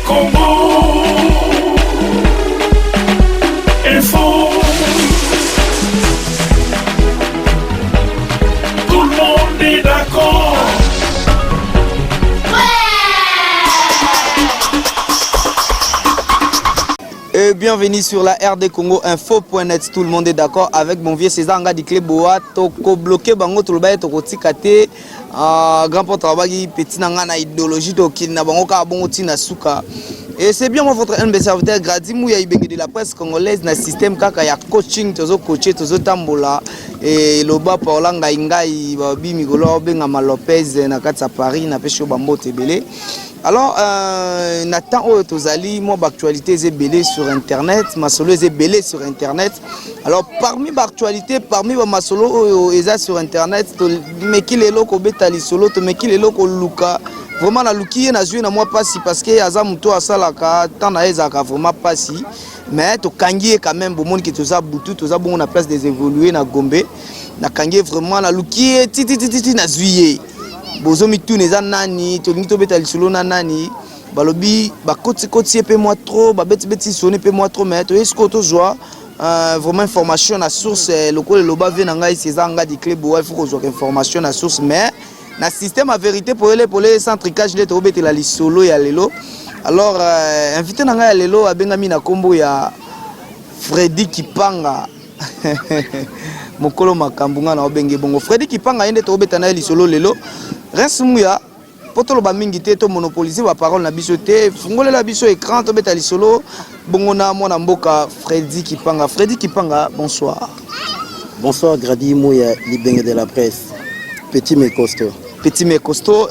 Congo, info. Tout le monde est d'accord. Et bienvenue sur la RD Congo Info.net. Tout le monde est d'accord avec mon vieux César Nga Dikle Boa. Toko bloqué bango tout le bail toko tikate. Grand porte travail petit nanga na idéologie toki na bango ka bongo tina suka. Et c'est bien moi votre MB serviteur gradi mouya ibenge de la presse congolaise na système kaka ya coaching tozo coacher tozo tambola et loba Paulanga Ingai babi Migolo benga Lopez na katsa Paris na pesho bambo tebele. Alors, Nathan Tozali, moi, l'actualité est belée sur Internet, ma solo est belée sur Internet. Alors, parmi l'actualité, parmi ma solo est sur Internet, mais qui est là, Betali solo, mais qui est là, Luka. Vraiment, la Luki n'a joué na moi pas si parce que Azamuto a salaka, tant na ezaka vraiment pas si. Mais to kangi quand même, bon monde qui toza boutu, toza bon na place des évoluer na Gombe, na kangi vraiment la Luki titi na juillet. Bozo mitu neza nani to nito betali solo na nani balobi ba koti pe moi trop ba beti sonné pe moi trop mais to esko to joie vraiment information na source lokole loba vient ngai César Nga Dikle Boa il faut que soit information na source mais na système à vérité pour les centricage les to betela li solo ya lelo alors invité nanga lelo abengami na kombo ya Freddy Kipanga mokolo makambunga na obenge bongo Freddy Kipanga yende to betana li solo lelo Resumuya, poto loba mingi te to monopoliser la parole na biso te, fungole la biso écran to betali solo, bongona mona mboka Freddy Kipanga. Freddy Kipanga, bonsoir. Bonsoir Gradi Mouya, libenge de la presse. Petit mais costaud. Petit mais costaud.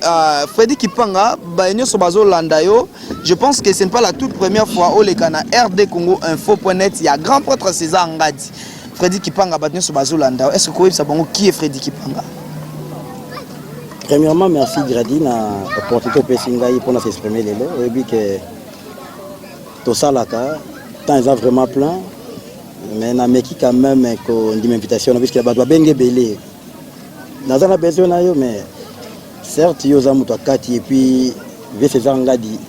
Freddy Kipanga, baenyo so bazo landayo. Je pense que ce n'est pas la toute première fois au Lekana RD Congo Info.net, il y a grand prêtre César Ngadi. Freddy Kipanga baenyo so bazo landayo. Est-ce que vous savez qui est Freddy Kipanga? Premièrement, merci Gradi na opportunité Pessingaï pour nous exprimer les lots. Et puis que tout ça là, tant ils ont vraiment plein, mais na meki quand même qu'on dit invitation parce que bah doit bien belé. Dans un besoin na yo mais certes yo za muto kati et puis ve César Ngadi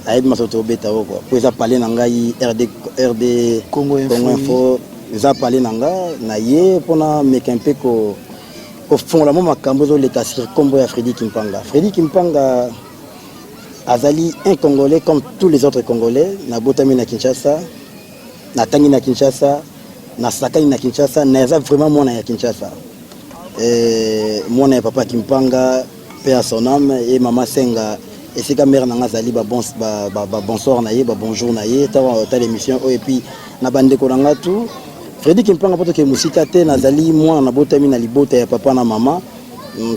aide ma soto beta quoi. Pour ça parler nangai RD Congo Info, ils ont parlé nanga na ye pour na meki un peu ko au fond, la maman Kambozo les cassir combo à Freddy Kipanga. Freddy Kipanga azali un Congolais comme tous les autres Congolais. Na botami na Kinshasa, na tangi na Kinshasa, na sakai na Kinshasa, na vraiment mon na Kinshasa. Mon papa Kipanga, paix à son âme, et maman Senga. Et c'est comme mère na azali bonsoir na ye, bonjour na ye, ta l'émission et puis na bande kolanga tout. Freddy Kipanga poto ke musika te nazali moi na botami na libota ya papa na mama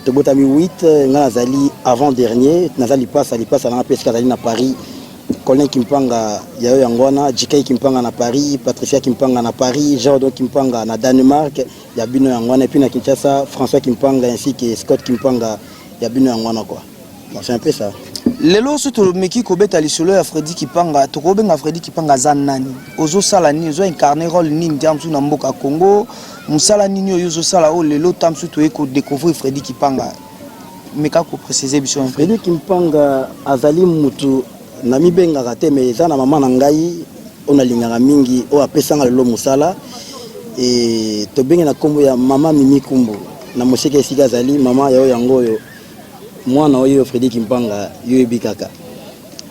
te botami 8 nga nazali avant dernier nazali passe na pesca nazali na Paris Colin Kipanga ya yangwana JK Kipanga na Paris Patricia Kipanga na Paris Jordan Kipanga na Danemark ya bino yangwana et puis na Kinshasa François Kipanga ainsi que Scott Kipanga ya bino yangwana quoi. C'est un peu ça. Lelo surtout meki ko betali solo ya Freddy Kipanga to ko benga Freddy Kipanga za nani ozo sala ni ozo incarner rôle ni ndiamsu na mboka Congo musala nini ozo sala o lelo tamsu to eko découvrir Freddy Kipanga meka ko préciser biso Freddy Kipanga azali mutu na mibenga rate mais za na mama na ngai ona lingaka mingi o apesanga lelo musala et to benga na kombo ya mama Mimi Kumbu na moseke esika azali mama ya yango yo moi na oyo Freddy Kipanga yoyebi kaka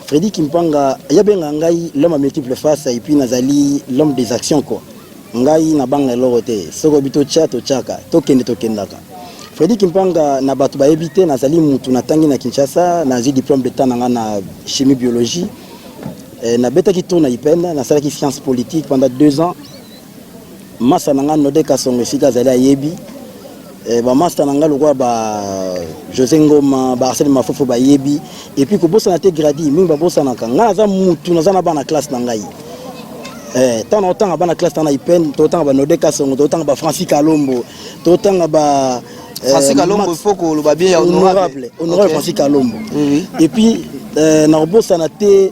Freddy Kipanga yabenga ngai l'homme à multiples faces et puis nazali l'homme des actions quoi ngai na banga lorote soko bito chato chaka tokende tokendaka Freddy Kipanga na bato ba ebité nazali mutu na tangi na Kinshasa na zi diplôme d'état na chimie biologie na beta ki tourna ipenda na sala ki sciences politiques pendant 2 ans masa nanga node kasongo sika zali ayebi ba master nanga lokwa ba José Ngoma ba Arsène Mafofo ba yebi et puis ko bossa na te gradi mingi ba bossa na kanga za mutu na za na bana classe na ngai tant autant ba na classe na ipen to tant ba node kasongo to tant ba Francis Kalombo to tant ba Francis Kalombo faut que le ba bien honorable Francis Kalombo et puis na bossa na te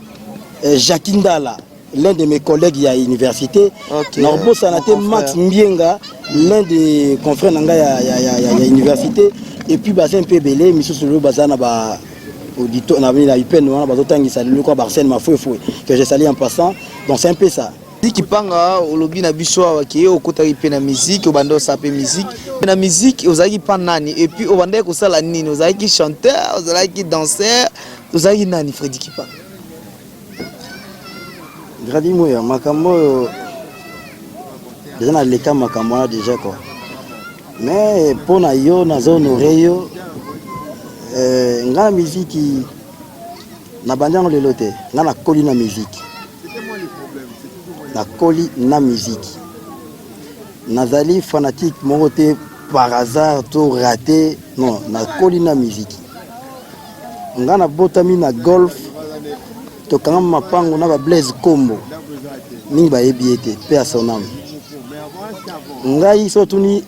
Jacques Ndala l'un de mes collègues à l'université. Norbo Sanate Max Mbienga, l'un des confrères à l'université. Et puis Bazin Pebele, M. Solo Bazana audito na venu la IPN wana bazotangisa lelo kwa Barsène Mafoué que j'ai sali en passant. Donc c'est un peu ça. Ziki panga olobi na biso awaki okotaki pe na musique obanda osape musique na musique ozalaki pa nani et puis obanda kosala nini ozalaki chanteur ozalaki danseur ozalaki nani Freddy Kipanga Gradi moya makambo déjà na leka makambo wana déjà quoi mais pona yo na zone oreyo nga musique na bandango lelo te nga na koli na musique na koli na musique nazali fanatique moko te par hasard to raté non na koli na musique nga na botami na golf tokanga mapango na ba Blaise Kombo mingi bayebi ete pe à son âme ngai so tuni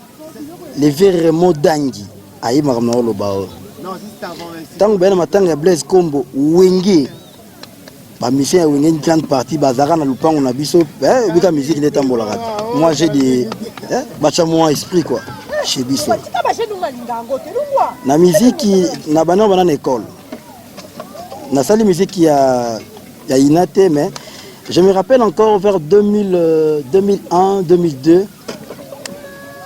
le verre modangi ayi makamna oloba o tango bena matanga ya Blaise Kombo wenge ba mission ya wenge une grande partie bazara na lupango na biso bika musique neta mbolaka moi j'ai des bacha moi esprit quoi chez biso na musique na bana bana na école na sali musique ya inate mais je me rappelle encore vers 2001 2002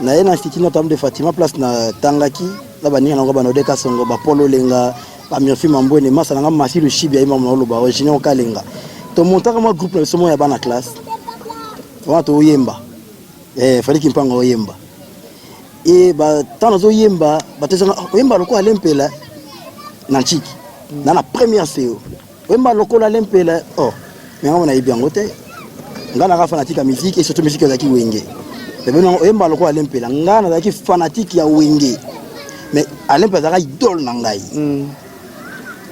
na un institut notamment de Fatima place na Tangaki na baninga na bana odeka songo ba polo lenga ba mirfi mambone masa na masi le chibi ya mama lo ba original kalenga to montaka mo groupe le somo ya bana classe on to yemba Freddy Kipanga oyemba et ba tano zo yemba ba tezanga oyemba loko alempela na chiki na la première CO oyemba loko la lempela oh mais on a eu bien ngote ngana ka fanatique ya musique et surtout musique ya ki wenge beno oyemba loko alempela ngana za ki fanatique ya wenge mais alempela za idole na ngai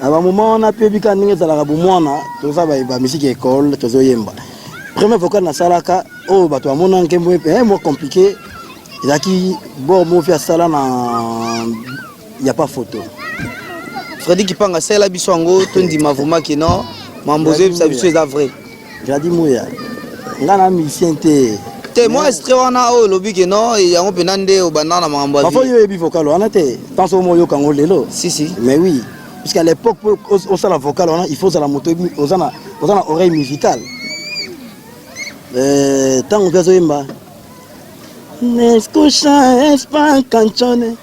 aba moment on a pu bika ninge za la bomwana to za ba musique école to zo yemba premier vocal na salaka oh bato amona nkembo mo compliqué ezaki bon mo fi sala na y a pas photo Freddy Kipanga c'est la biso ngo tondi mavuma ki non mamboze bisa biso eza vrai jadi moya ngana musicien te moi extrait wana o lobi ki non yango penande o banana mambo ba fo yo ebi vocal wana te tanso mo yo kango lelo si mais oui parce qu'à l'époque au sala vocal wana il faut ça la moto ozana oreille musicale tango gazo yemba ne escucha es canzone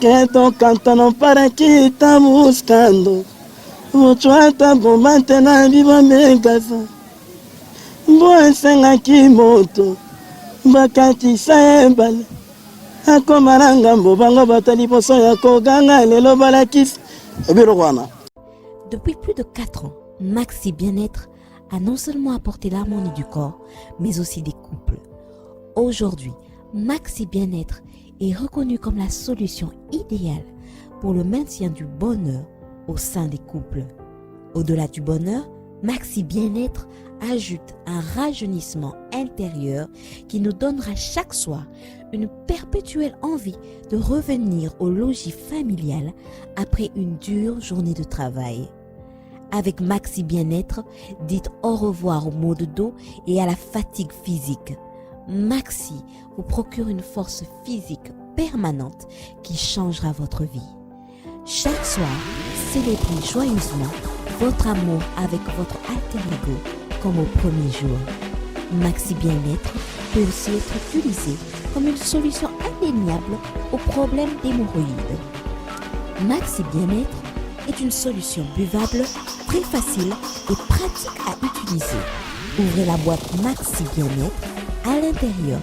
que tu cantano para que estamos buscando mucho hasta bombante na viva me casa boa senga kimoto bakati saembale akomaranga mbobango batali poso ya koganga lelo balakis ebiro wana. Depuis plus de 4 ans, Maxi Bien-être a non seulement apporté l'harmonie du corps, mais aussi des couples. Aujourd'hui, Maxi Bien-être est reconnu comme la solution idéale pour le maintien du bonheur au sein des couples. Au-delà du bonheur, Maxi Bien-être ajoute un rajeunissement intérieur qui nous donnera chaque soir une perpétuelle envie de revenir au logis familial après une dure journée de travail. Avec Maxi Bien-être, dites au revoir aux maux de dos et à la fatigue physique. Maxi vous procure une force physique permanente qui changera votre vie. Chaque soir, célébrez joyeusement votre amour avec votre alter ego comme au premier jour. Maxi Bien-être peut aussi être utilisé comme une solution indéniable aux problèmes d'hémorroïdes. Maxi Bien-être est une solution buvable, très facile et pratique à utiliser. Ouvrez la boîte Maxi Bien-être. À l'intérieur,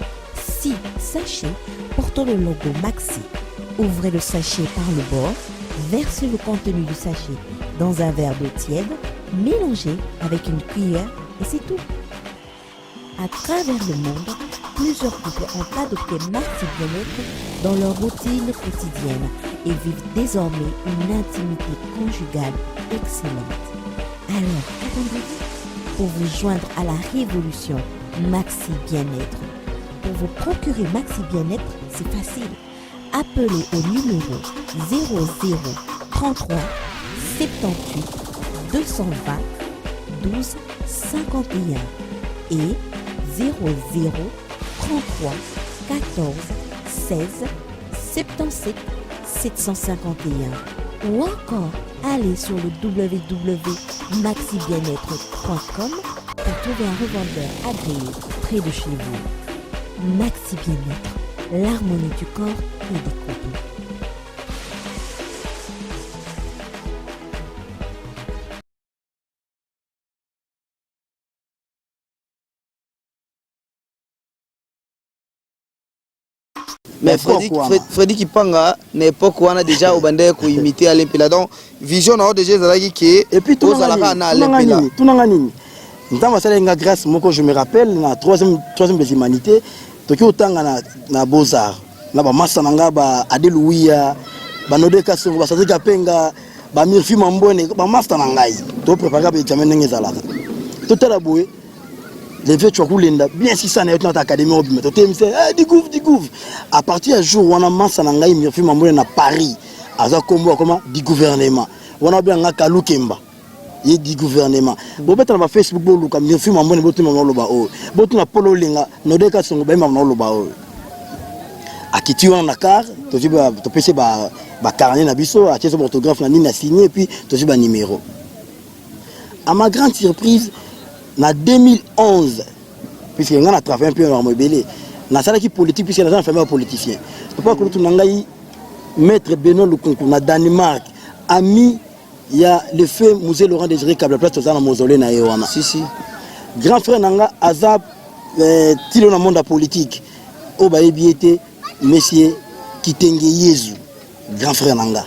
6 sachets portant le logo Maxi. Ouvrez le sachet par le bord, versez le contenu du sachet dans un verre d'eau tiède, mélangez avec une cuillère et c'est tout. À travers le monde, plusieurs couples ont adopté Maxi Bien-être dans leur routine quotidienne et vivent désormais une intimité conjugale excellente. Alors, attendez-vous pour vous joindre à la révolution Maxi Bien-être. Pour vous procurer Maxi Bien-être, c'est facile. Appelez au numéro 00 33 78 220 12 51 et 00 33 14 16 77 751 ou encore allez sur le www.maxibienêtre.com pour trouver un revendeur agréé près de chez vous. Maxi Bien-être, l'harmonie du corps et des couples. Mais Freddy Kipanga, n'époque où on a déjà au bandé pour imiter Alain Pela. Donc, vision n'a déjà Zalagi qui est. Et puis tout le monde. Tout le monde. Grâce, moi, je me rappelle, la troisième des humanités, Tokyo Tanga na Beaux-Arts. Na ba Massananga, ba Adelouia, ba Nodeka Songo, ba Sadika Penga, ba Mirfi Mambone, ba Massanangai. To préparer ba examen n'engezalaka. Tout à la bouée. Les vieux Tchoukoulenda, bien si ça n'est pas l'académie, découvre. À partir du jour où on a massé Nangaï, Mirfi Mambone à Paris, à Zakombo, comment du gouvernement. On a bien un Kalukemba, il y a du gouvernement. Bon, on va Facebook, Mirfi Mambone, Botu Mamoloba, Botu Polo Linga, Nodeka Songo, Mamoloba. À qui tu en as car, tu peux essayer de carnet Nabiso, à tes orthographes, na signé, et puis tu as un numéro. À ma grande surprise, en 2011, puisqu'on a travaillé un peu dans le Mobélé, dans la salle politique, puisqu'on a fait un politicien. Je ne sais pas que nous avons maître Benoît Lukunku, dans Danemark, ami, il y a le fait Musée Laurent Désiré Kabla Place dans le mausolée na Yohana. Si. Grand frère Nanga, Azab, Tilo dans le monde politique, Obaye Biété, Monsieur Kitenge Yezu, grand frère Nanga.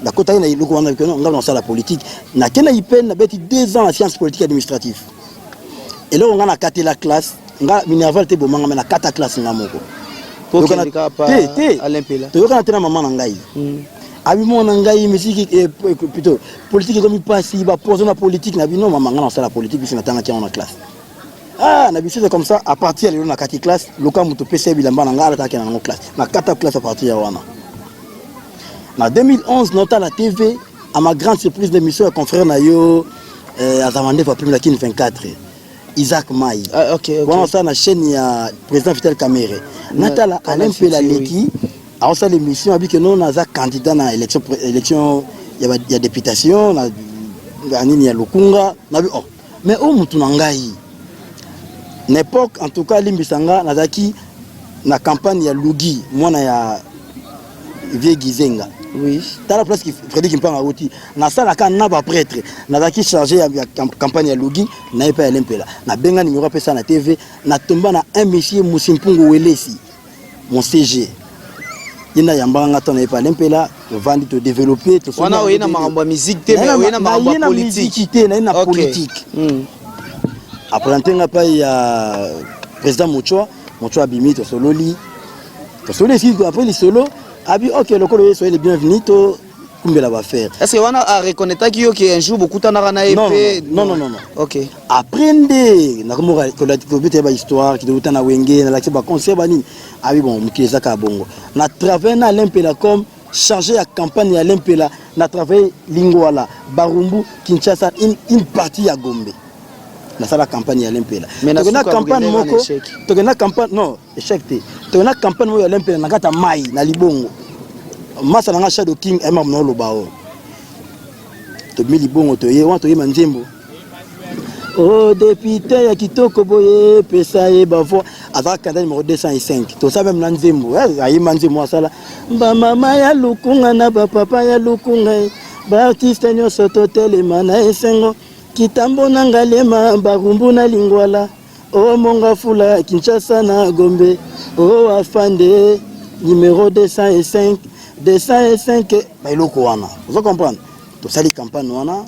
La côte a eu dans la politique. Na kena ipen na beti 2 ans en sciences politiques administratives. Et là on a caté la classe, on a minerval te bomanga mais na kata classe ngamoko. Pour que Alain Pela. Tu vois quand maman nangai. Abi mon nangai musique plutôt politique comme il passe, il va poser la politique na bino maman dans la politique puis na tanga en classe. Ah na biso comme ça à partir de la kati classe, loka muto PC bilamba nanga ala ta en classe. Na kata classe à partir ya wana. En 2011, nous avons la TV, à ma grande surprise de mission, un confrère Nayo, à Zamandé, pour la 24, Isaac Maï. Ah, ok. Voilà, ça, la chaîne, il y a le président Vital Kamere. Natala, Alain Pela Leki, à ça, l'émission, a dit que nous, nous avons candidat à l'élection, il y a députation, il y a Lukunga, mais où nous avons l'époque, en tout cas, Limbisanga, nous avons la campagne, il y a Lugi, moi, il y a Vieux Gizenga. Oui. Dans la place qui Freddy Kimpanga outi. Na sala ka na ba prêtre. Na qui chargé la campagne ya Lugi, na pas Alain Pela. Na benga numéro pesa na TV, na tomba na un monsieur Musimpungu Welesi. Mon CG. Yina yambanga to na pas Alain Pela, vandi to développer to so. Wana oyena makambo musique te mais oyena makambo politique. Na politique. Après ntenga pa ya président Mochoa Bimi to sololi. To sololi si après les solo abi ok le colo soyez les bienvenus to kumbela va faire. Est-ce que on a reconnaître que un jour beaucoup t'ana na épée non. OK. Apprendre na comme ko bité ba histoire qui doit na wenge na la ba conseil ba nini. Abi bon mukeza ka bongo. Na travailler na Alain Pela comme chargé la campagne Alain Pela na travailler Lingwala, Barumbu, Kinshasa une partie à Gombe. Na sala campagne Alain Pela. Mais na campagne moko to na campagne non échec té. To na campagne mo Alain Pela na kata mai na libongo. Masa na Shadow King ema no lobao. To mi libongo to ye wanto ye manzembo. Oh député ya kitoko boye pesa ye bavo avec candidat numéro 205. To ça même na nzembo. Ayi manzembo sala. Ba mama ya lukunga na ba papa ya lukunga. Ba artiste nyonso to telemana esengo. Kitambo nangalema Barumbu na Lingwala o monga fula Kinshasa na Gombe o afande numéro 205 ba iloko wana vous comprenez to sali campagne wana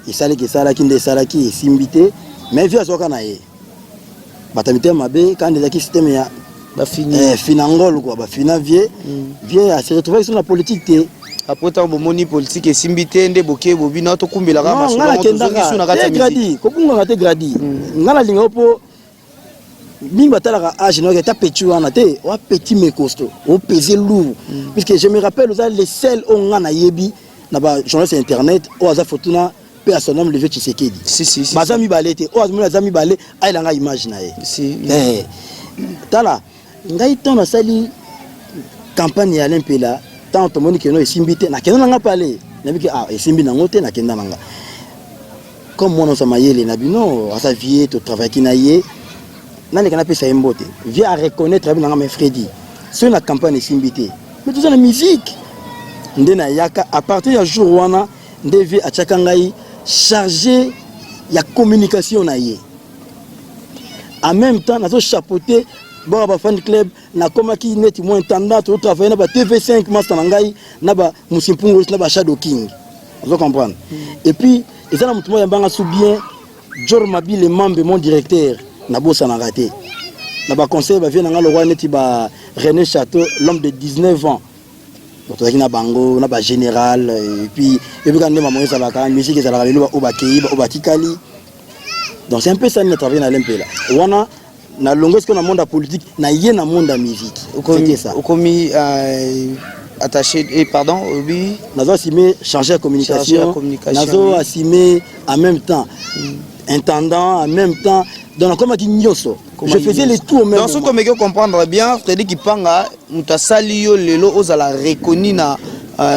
isali ki sala ki ndesala ki simbité mais via soka na ye batamite mabe quand des système ya ba fini finangol quoi ba fina vie à se retrouver sur la politique té. Après tant bomoni politique et simbité nde boké bobina to kumbela ka masolo to zongi na kata musique ko kunga ngate gradi ngala linga po bimba tala âge no ta petit wana te wa petit mais costaud on pesait lourd puisque je me rappelle aux les seuls on ngana yebi na ba journaliste internet o aza fortuna pe à son nom le vieux Tshisekedi si bazami balete o azami balé ayla nga image na ye si tala ngai ton na sali campagne Alain Pela tant to moni que no simbité na keno nga parler nabi ah esimbi nango te nakenda nanga comme mon ensemble yele na bino asa vie to travail ki na ye nani kana pesa embote vient à reconnaître nanga mais Freddy sur la campagne simbité mais tout ça la musique ndena yaka à partir du jour wana ndeve a chakangai chargé ya communication na ye en même temps nazo chapeauter bon ba fan club na koma ki net moins intendant to travailler na ba TV5 master ngai na ba Musimpungu na ba Shadow King vous comprenez et puis et ça na mutumo ya banga sou bien Jor Mabile membre mon directeur na bossa na raté na ba conseil ba vient na le roi neti ba René Château l'homme de 19 ans donc tu na bango na ba général et puis quand ndema moyo ça la musique ça la lelo ba kei ba tikali donc c'est un peu ça notre travail na l'empela wana na longo ce qu'on a monde politique na yé na monde musique c'est ça okomi attaché et pardon oui nazo assumer changer la communication nazo assumer en même temps intendant en même temps donc comme dit nyoso je faisais les tours même dans ce que me comprendre bien Freddy Kipanga mutasali yo lelo ozala reconnu na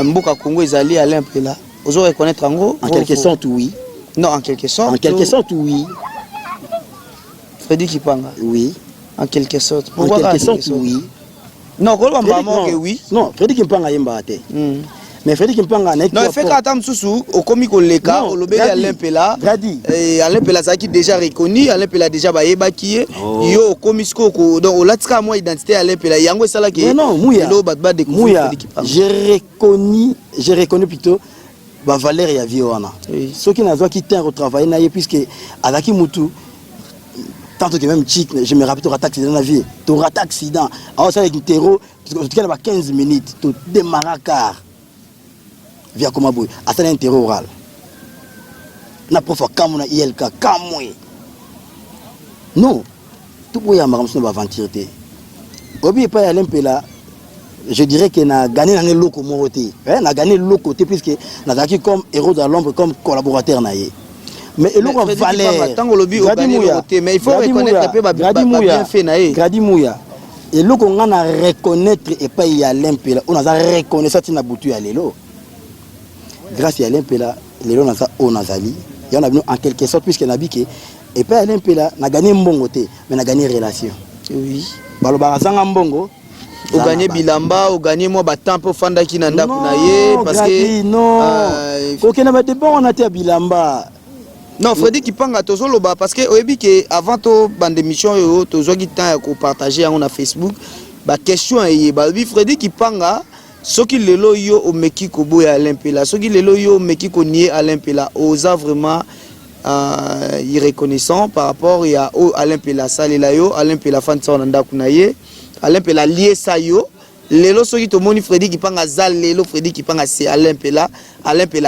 mboka Congo ezali Alain Pela ozo reconnaître ngo en quelque sorte oui non en quelque sorte oui Freddy Kipanga oui en quelque sorte en quelque sorte oui non quoi que oui non Freddy Kipanga yemba te mais Freddy Kipanga na non fait qu'attends mususu okomi koleka olobeli Alain Pela et Alain Pela ça qui déjà reconnu Alain Pela déjà ba yebaki yo okomi sko donc olatika moi identité Alain Pela yango sala ki non mouya j'ai reconnu plutôt ba valeur ya vie wana ceux qui n'ont qui tient au travail na ye puisque alaki mutu tant que même chic je me rappelle tu rates accident dans la vie tu rates accident alors ça avec un terreau parce que tu as 15 minutes tu démarres car via comme boy à ça un terreau oral na prof comme na ILK kamwe non tout boy a marre va aventure té obi pas Alain Pela je dirais que na gagné dans le loco moroté na gagné le loco puisque na daki comme héros de l'ombre comme collaborateur na ye mais et l'on valeur mais il faut reconnaître que bien fait na ye Gradi Mouya et l'on on a reconnaître et pas y Alain Pela on a reconnaître ça na butu ya lelo grâce à Alain Pela lelo na ça on azali y en a en quelque sorte puisque na biki et pas Alain Pela na gagné mbongo té mais na gagné relation oui balo barazanga mbongo o gagné bilamba o gagné moi batant pour fanda ki na ndako na ye parce que non OK na ba débat on a té bilamba non Freddy Kipanga tozoloba parce que oyebi que avant to bande émission yo tozoki temps ya ko partager yango na Facebook ba question eye ba bi Freddy Kipanga soki lelo yo o meki ko boya Alain Pela soki lelo yo meki ko nier Alain Pela oza vraiment irreconnaissant par rapport à Alain Pela salela yo Alain Pela fan sa ndako na ye Alain Pela lié sa yo lelo soki to moni Freddy Kipanga za lelo Freddy Kipanga c'est Alain Pela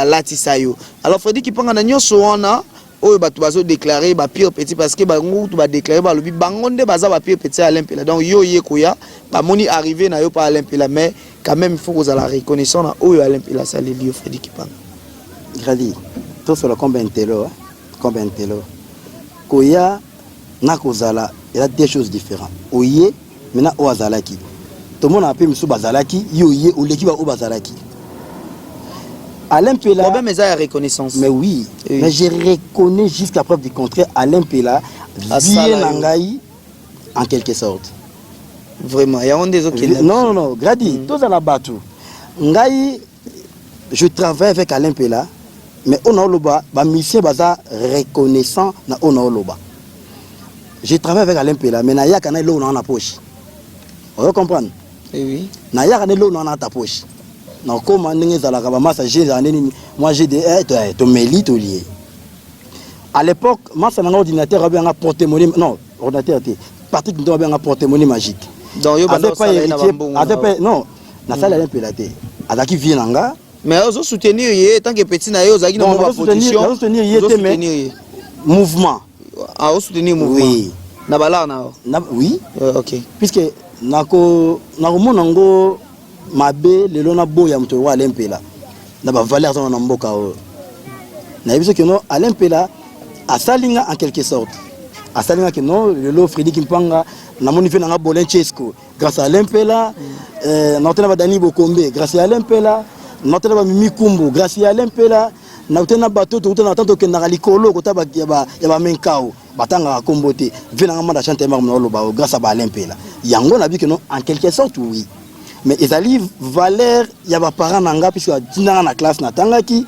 lati sa yo alors Freddy Kipanga na nyoso wana oyo bato bazo déclarer ba pire petit parce que bango to ba déclarer ba lobi bangonde baza ba pire petit Alain Pela donc yo yekoya ba moni arrivé na yo pa Alain Pela mais quand même il faut que la reconnaissance na oyo Alain Pela ça les lieu Freddy Kipanga gradi to sur le combien telo koya na kozala il y a deux choses différentes oye maintenant o azalaki tout le monde a appelé musu bazalaki yo ye oleki ba o bazalaki Alain Pela problème est à reconnaissance mais oui mais je reconnais jusqu'à preuve du contraire Alain Pela bien nangai en quelque sorte vraiment il y a des autres non gradi tous à la batu ngai je travaille avec Alain Pela mais on a loba ba mission baza reconnaissant na on a loba je travaille avec Alain Pela mais na ya kana lo na poche vous comprenez oui na ya kana lo na ta poche na koma ndenge za la kaba massager moi j'ai des to meli to lié à l'époque massa na ordinateur avait un porte-monnaie non ordinateur était Patrick ndo avait un porte-monnaie magique donc yo bando ça na bambongo non na sala Alain Pela té azaki vie nanga mais ozo soutenir ye tant que petit na yo ozaki na ba position ozo soutenir ye té mais mouvement ozo soutenir mouvement oui na bala na oui OK puisque nako monango mabe lelo na boya mto wa Alain Pela na ba valeur na mboka o na biso que non Alain Pela a salinga en quelque sorte a salinga que non lelo Freddy Kipanga na moni fe na Bolen Chesco grâce à Alain Pela na tena ba Dani Bokombe grâce à Alain Pela Notre Mimi Kumbu, grâce à l'Empela, na utena bateau to utena tanto kenda likolo kota ba ya ba menkao batanga kombote vena ngamba chante mar no ba grâce à l'Empela yango na bi que non en quelque sorte oui mais ezali valeur ya ba parents nanga puisque dinanga na classe na tangaki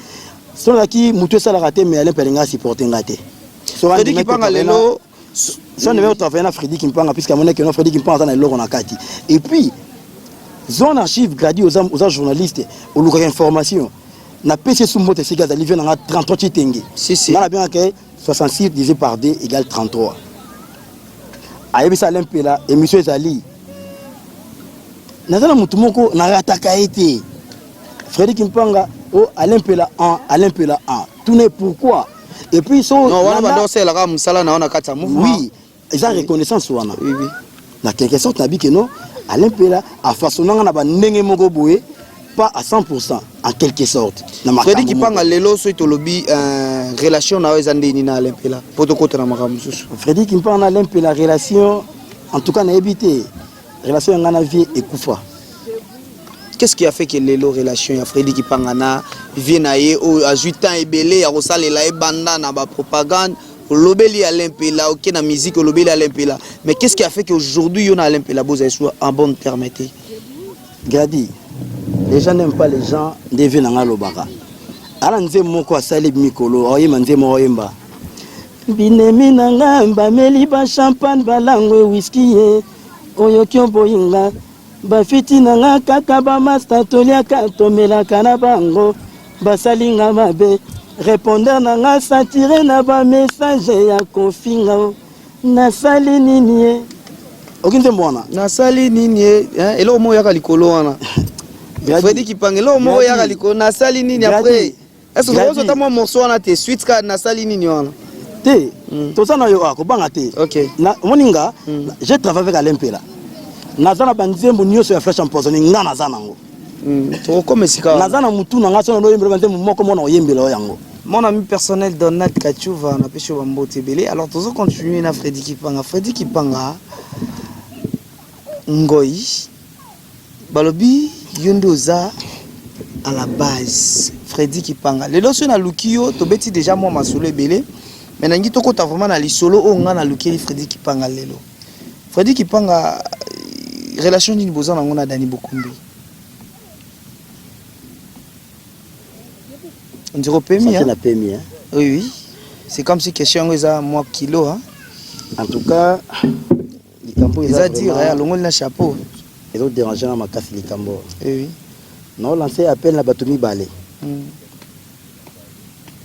sola ki mutu sala raté mais l'Empela nga supporter ngate Freddy Kipanga lelo ça ne veut travailler na Freddy Kipanga puisque mon que non Freddy Kipanga na loro na kati et puis zone archive gradi aux journalistes au local information na PC sous moto c'est gaz alivé na 33 tenge si na bien que 66 divisé par 2 égale 33 ayebi ça l'Empela émission ezali nazana mutu moko na rataka été Freddy Kipanga au l'Empela 1 tout n'est pourquoi et puis so non wana bando c'est la musala na ona kata mouvement oui ils ont reconnaissance wana oui na quelque sorte na bi que non l'Empela a façonnanga na ba ndenge moko boye pas à 100% en quelque sorte. Freddy Kipanga lelo so itolobi relation na ezandeni na l'Empela poto kota na makamu susu. Freddy Kipanga na l'Empela relation en tout cas na ebité relation ngana vie ekufa. Qu'est-ce qui a fait que lelo relation ya Freddy Kipanga na vie na ye o a 8 ans ebele ya kosalela e banda na ba propagande lobeli à l'Empela OK na musique lobeli à l'Empela mais qu'est-ce qui a fait qu'aujourd'hui yo na l'Empela boza soit en bonne terme été Gadi les gens n'aiment pas les gens deviennent en alobaka ala nze moko asali mikolo oyema nze mo oyemba binemi nanga mbameli ba champagne balangwe whisky oyo kyomboyinga bafiti nanga kaka ba master toliaka tomelaka na bango basalinga mabe répondeur nanga satire na ba message ya kofinga nasali nini okinze mbona nasali nini elo mo yaka likolo wana Freddy Kipanga lo mo yaka likolo nasali nini après est-ce que vous avez un morceau wana te suite ka nasali nini wana te to sana yo akobanga te OK na moninga j'ai travaillé avec l'Empela nazana banzembo nyoso ya fresh empoisonné nga nazana ngo to comme sika nazana mutu na ngaso no yembela banzembo moko mona oyembela yango. Mon ami personnel Donat Kachouva na pecho bambote belé alors toujours continuer na Freddy Kipanga ngoi balobi yondoza à la base Freddy Kipanga lelo so na lukio to beti déjà moi masolo belé mais nangi to kota vraiment na lisolo o nga na lukeli Freddy Kipanga lelo Freddy Kipanga relation ni boza na ngona Dani Bokombe on dirait PMI hein? PMI hein? Oui. C'est comme si question est à moi kilo hein. En tout cas, Likambo ils a dit rien l'ongol na chapeau. Ils ont dérangé dans ma casse Likambo. Oui. Non lancé appel na Batumi Balé.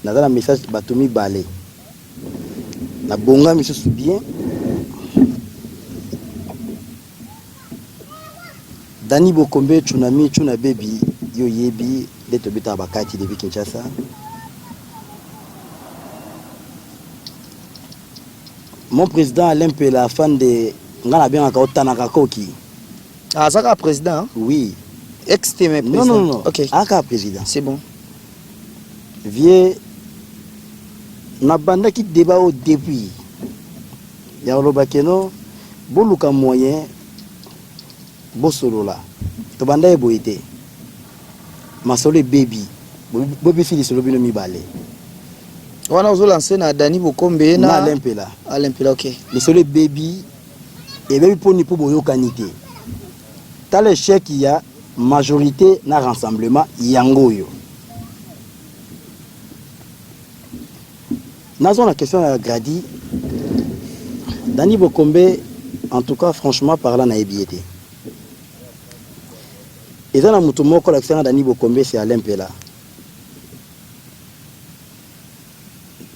Na dans message Batumi Balé. Na bonga monsieur bien. Dani Bokombe Tsunami Tuna Baby yo yebi d'être beta bakati depuis Kinshasa. Mon président l'Empela fan de ngana bien ka otana ka koki. Ah ça ka président hein? Oui. Ex-témé président. Non. OK. Aka président. C'est bon. Vieux na banda qui débat au début. Ya olobakeno boluka moyen bosolola. To banda e boité. Masole baby bobi fili solo bino mibale wana ozo lancer na Dani Bokombe na l'Empela OK le solo baby et baby poni po boyokanité tal échec il y a majorité na rassemblement yangoyo nazo na question ya gradi Dani Bokombe en tout cas franchement parlant na ebiété. Et dans la moutomo collection Dani Bokombe c'est à l'Empela.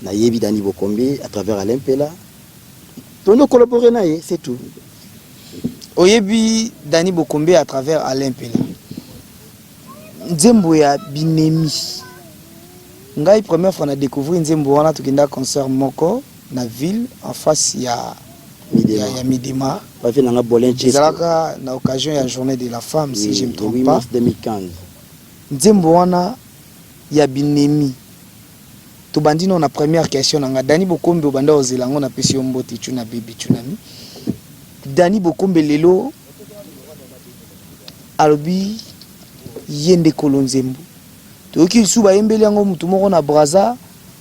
Na yebi Dani Bokombe à travers l'Empela. Tono collaborer na ye, c'est tout. Oyebi Dani Bokombe à travers l'Empela. Nzembo ya binemi. Ngai première fois na découvrir nzembo wana tukenda concert moko na ville en face ya Midima. Zalaka na occasion ya journée de la femme si je me trompe 8 pas. mars 2015. Nzembo wana ya binemi. To bandino na première question nga Dani Bokombe obanda ozelango na pesi mbote tuna baby tunami. Dani Bokombe lelo alobi yende kolonzembo toki su ba yembeli yango mutu moko na Braza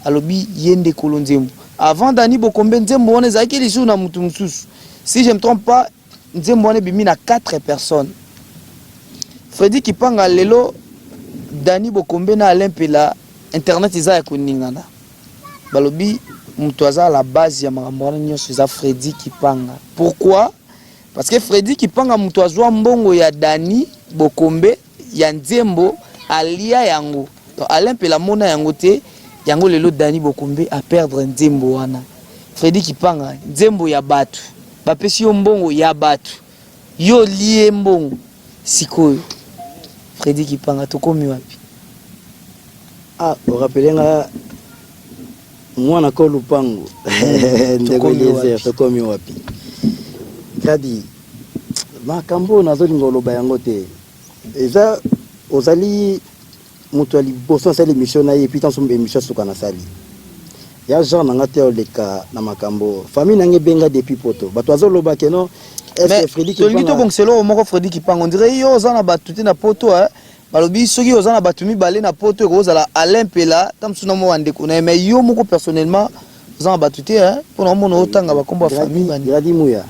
alobi yende kolo Nzembo avant Dani Bokombe Nzembo wana ezaki lisu na mutu mususu si je me trompe pas Nzembo wana bimi na 4 personnes Freddy Kipanga lelo Dani Bokombe na Alain Pela internet iza ya kuningana balobi mutu aza la base ya makambo wana nyonso eza Freddy Kipanga. Pourquoi? Parce que Freddy Kipanga mutu azwa mbongo ya Dani Bokombe ya Nzembo alia yango. Donc Alain Pela mona yango te yango lelo Dani Bokombe a perdre Nzembo wana. Freddy Kipanga Nzembo ya batu bapesi yo mbongo ya batu yo lie mbongo sikoyo Freddy Kipanga tokomi wapi? Ah, orapelenga mwana ko lupango ndeko yezer tokomi wapi? Kadi makambo nazolinga oloba yango te eza ozali mutu ali boso sali mission na ye puis tant son émission soka na sali ya genre nanga te oleka na makambo famille nange benga depuis poto bato azoloba ke non est-ce que Freddy Kipanga to bon selo moko Freddy Kipanga on dirait yo ozana batuti na poto balobi soki ozana batumi balé na poto ko ozala Alain Pela tamsuna mo wande ko na mais yo moko personnellement ozana batuti pour na mono otanga bakomba famille bani gradi muya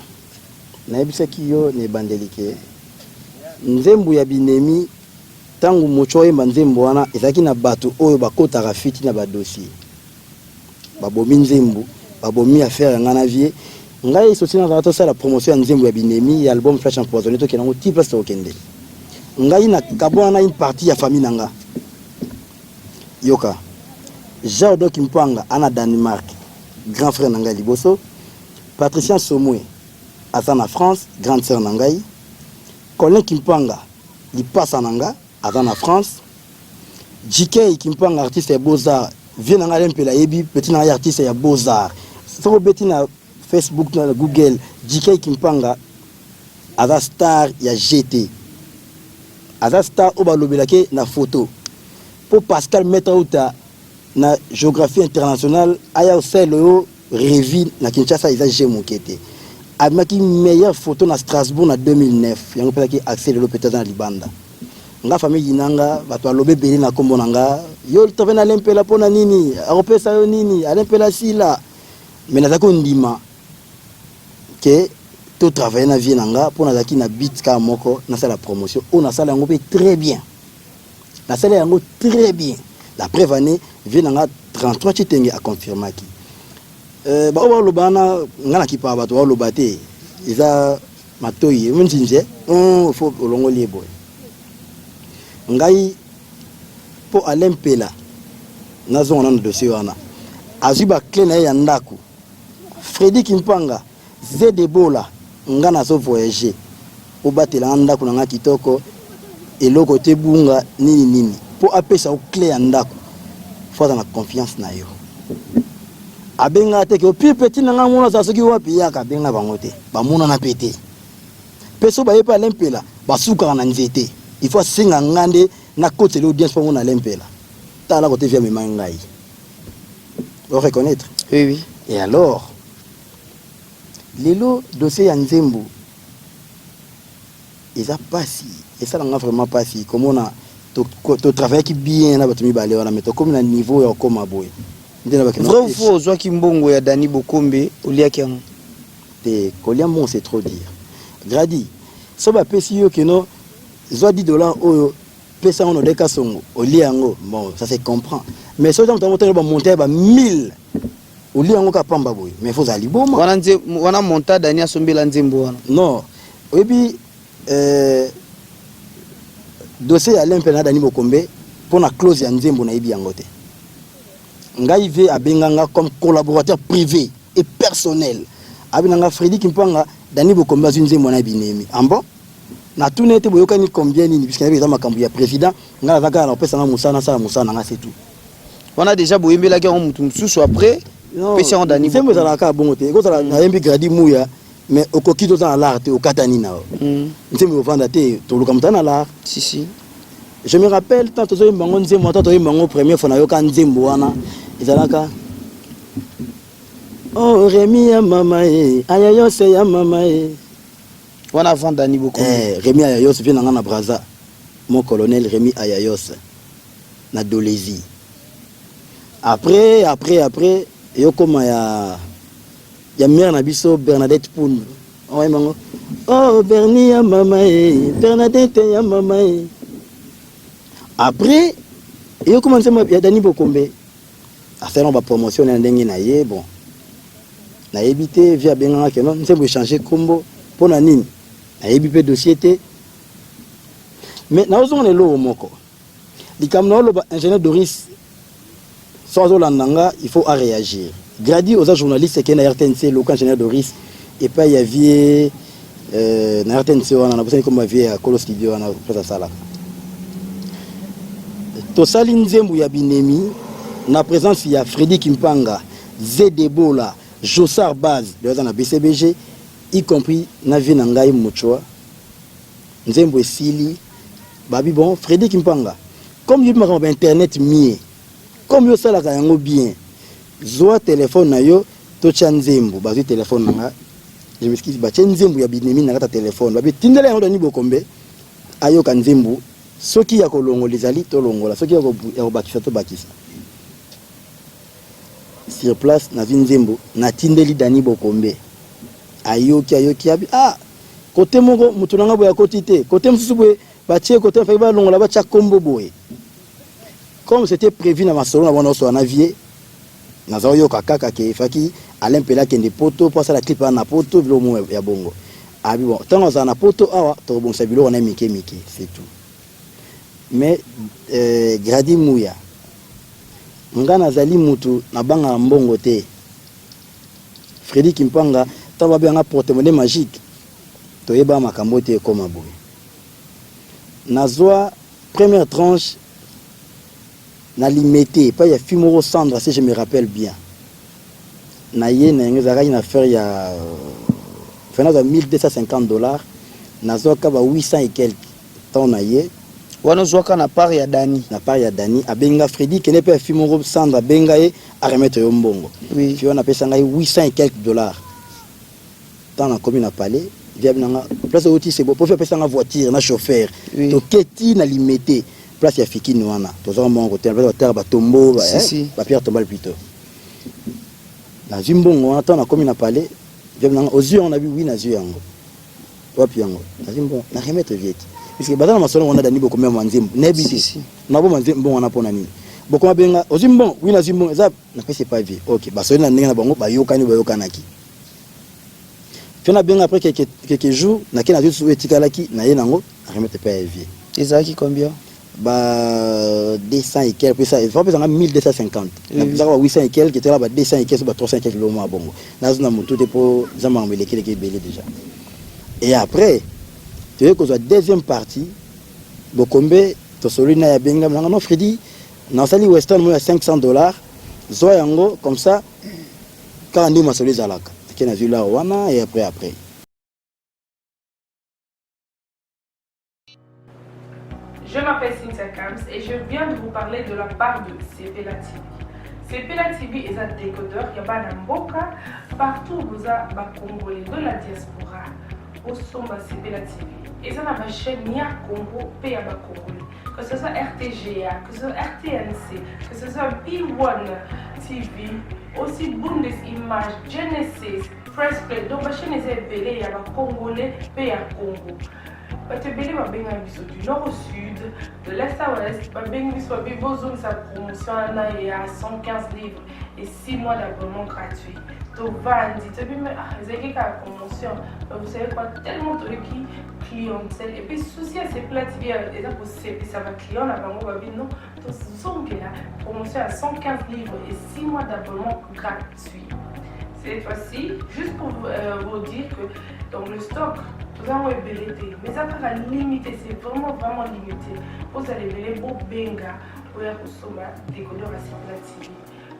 na ebisaki yo ne bandelike Nzembo ya binemi tangu mochoye Nzembo wana ezaki na bato oyo bakota fiti na ba dossier babomi Nzembo babomi affaire ngana vie ngai sotina za to sala promotion ya Nzembo ya binemi ya album Flash Empoisonné to kenango ti place to kende ngai na kabona na une partie ya famille nanga yoka Jado Kimpanga ana Danemark grand frère nanga liboso Patricien Somoué aza na France grande sœur nangai Colin Kimpanga li passa nanga aza na France JK Kimpanga artiste ya Beaux-Arts vient nanga Alain Pela yebi petit nanga artiste ya Beaux-Arts soko beti na Facebook na Google JK Kimpanga aza star ya GT aza star o balobelake na photo pour Pascal Metauta na géographie internationale aya oselo revi na Kinshasa iza Jemokete amaki meilleure photo na Strasbourg na 2009 yango pela ki accès le peut-être dans Libanda nga famille nanga bato alobe beli na kombo nanga yo tavena Alain Pela pona nini aropesa yo nini Alain Pela sila mais nazako ndima que tout travailler na vie nanga pona zaki na beat ka moko na sala promotion on a sala yango très bien la sala yango très bien la preuve année vie nanga 33 chitenge a confirmer ki ba o lobana ngana ki pa bato o lobate iza matoyi munzinje faut olongo liebo ngai po Alain Pela nazo on a dossier wana azuba clé na ya ndako Freddy Kipanga Zedebola ngana so voyager o batela ndako na kitoko eloko te bunga nini po apesa o clé ya ndako faut na confiance na yo abenga te ke pi petit na ngamona za soki wapi ya ka benga bango te ba mona na pété peso ba yepa Alain Pela basuka na nzete il faut singa ngande na côté l'audience pour mona Alain Pela ta la côté via me mangai vous reconnaître oui et alors lelo dossier ya Nzembo eza pasi et ça n'a vraiment pas si comme on a to travail qui bien na batumi balé wana mais to comme na niveau ya koma boy ndena ba vrai ou faux zwa kimbongo ya Dani Bokombe oliaki yango te kolia mon c'est trop dire gradi so ba pesi yo que non zwa $10 oyo pesa on de kasongo oliango bon ça se comprend mais so tant monter ba monter ba 1000 oliango ka pamba boy mais faut ali boma wana monta Dani asombela Nzembo wana non et puis dossier ya Alain Pela Dani Bokombe pour la clause ya Nzembo na yebi yango te ngai ve abenganga comme collaborateur privé et personnel abinanga Freddy Kipanga Dani Bokombe azu Nzembo na binemi ambo na tout nete boyokani combien nini puisque na makambo ya président ngala zaka na pesa na musana sala musana nga c'est tout on a déjà boyembela ki on mutu mususu après pesa on Dani Nzembo za la ka bongo te ko za na yembi gradi muya mais okoki to za l'art te okatani na Nzembo vanda te to luka mutana l'art si je me rappelle tant to Nzembo Nzembo tant to Nzembo première fois na yoka Nzembo wana izalaka oh Rémi ya mama ayayose ya mama wana avant Dani Bokombe Rémi ayayose vient na Braza mon colonel Rémi ayayose na Dolezi. Après, et comme il y a mère Nabiso Bernadette Poun. Oh Bernie ya mama Bernadette ya mama. Après, et comme il y a Dani Bokombe. À faire une promotion na ndenge na ye bon. Na évité via Benganga que non, nous avons échangé combo pour na nini. Na évité dossier té. Mais na ozon le lo moko. Likamno lo ingénieur Doris sans Olandanga, il faut réagir. Gradi aux journalistes qui na RTNC local ingénieur Doris et pas il y avait na RTNC on a besoin comme avait à Colo Studio on a fait ça là. To sali nzembu ya binemi na présence il y a Freddy Kimpanga, Zedebola, Jossar Baz, les na BCBG y compris na vie na ngai Muchwa. Nzembu esili babi bon Freddy Kimpanga. Comme il m'a internet mieux. Comme yo sala ka yango bien. Zoa téléphone na yo to tcha Nzembu, bazi téléphone na. Je m'excuse ba tcha Nzembu ya binemi na kata téléphone. Babi tindela yango dani bokombe. Ayo ka Nzembu. Soki ya kolongo lezali to longola, soki ya ko bakisa to bakisa. Sur place na Nzembu na tindeli dani bokombe. Ayoki abi côté moko mutunanga boya kotité, côté mususu boye batie côté fa ba longola ba tcha kombo boye. Comme c'était prévu dans ma salon avant de se navier, nous avons eu kaka qui faki Alain Pela qui est poto pour ça la clip na poto bilo mo ya bongo. Abi bon, tant on a na poto awa to bon ça bilo on a miki c'est tout. Mais Gradi Mouya ngana zali mutu na banga mbongo te. Freddy Kimpanga taba bien porte-monnaie magique. To yeba makambo te comme boye. Nazwa première tranche na limité pas il y a Fimoro Sandra si je me rappelle bien na yé na ngezaka une affaire il y a finance à $1250 na zoka ba 800 et quelques tant na yé wana zoka na part ya Dani abenga Freddy qui n'est pas Fimoro Sandra benga et à remettre yo mbongo oui puis on appelle ça 800 et quelques dollars tant na commune à Palais via na place où c'est bon pour faire passer na voiture na chauffeur to keti na limité place ya Fikini wana tozo mon côté avec terre ba tombo ba pierre tombale plutôt na zimbongo wana tant na commune na Palais aux yeux on a vu oui na yeux yango wapi yango na zimbongo na remettre vieti parce que bazana masolo on a dani boko même nzimbo nebi si na bo nzimbo wana pona nini boko benga aux zimbongo oui na zimbongo ça na pese pas vie OK ba solo na ndenge na bango ba yokanaki fena benga après quelques jours na kena zu etikalaki na ye nango remettre pas vie ezaki combien 200 et quelques, ça il faut pas 1250. Nous avons 800 et quelques, était là 200 et quelques, 300 et quelques le mois bongo. Nous avons tout pour zaman mais lesquels qui belé déjà. Et après, tu veux que la deuxième partie, Bokombe, to solina ya benga non Freddy, na sali Western moi à $500, zoyango comme ça quand on ma soli zalaka. Qui na là wana et après. Je m'appelle Cynthia Kams et je viens de vous parler de la part de Sepela TV. Sepela TV est un décodeur qui a Mboka partout où vous avez Congolais de la diaspora au Somba Sepela TV. Et ça ma chaîne Nia Congo P.A. Congolais. Que ce soit RTGA, que ce soit RTNC, que ce soit P1 TV, aussi Bundes Images, Genesis, Press Play. Donc ma chaîne est appelée Congolais P.A. Congo. Batebele babenga biso du nord au sud, de l'est à l'ouest, babenga biso babozone sa promotion là il y a 115 livres et 6 mois d'abonnement gratuit. Donc vandi, tu sais mais c'est la promotion, vous savez quoi tellement de clientèle et puis souci à ces plats TV et ça pour ça va client là bango babi non, donc sont là promotion à 115 livres et 6 mois d'abonnement gratuit. Cette fois-ci, juste pour vous dire que dans le stock, nous avons ébélé, mais ça va limiter, c'est vraiment limité. Vous allez ébélé pour Benga, pour la consommer décodeur à Sepela TV.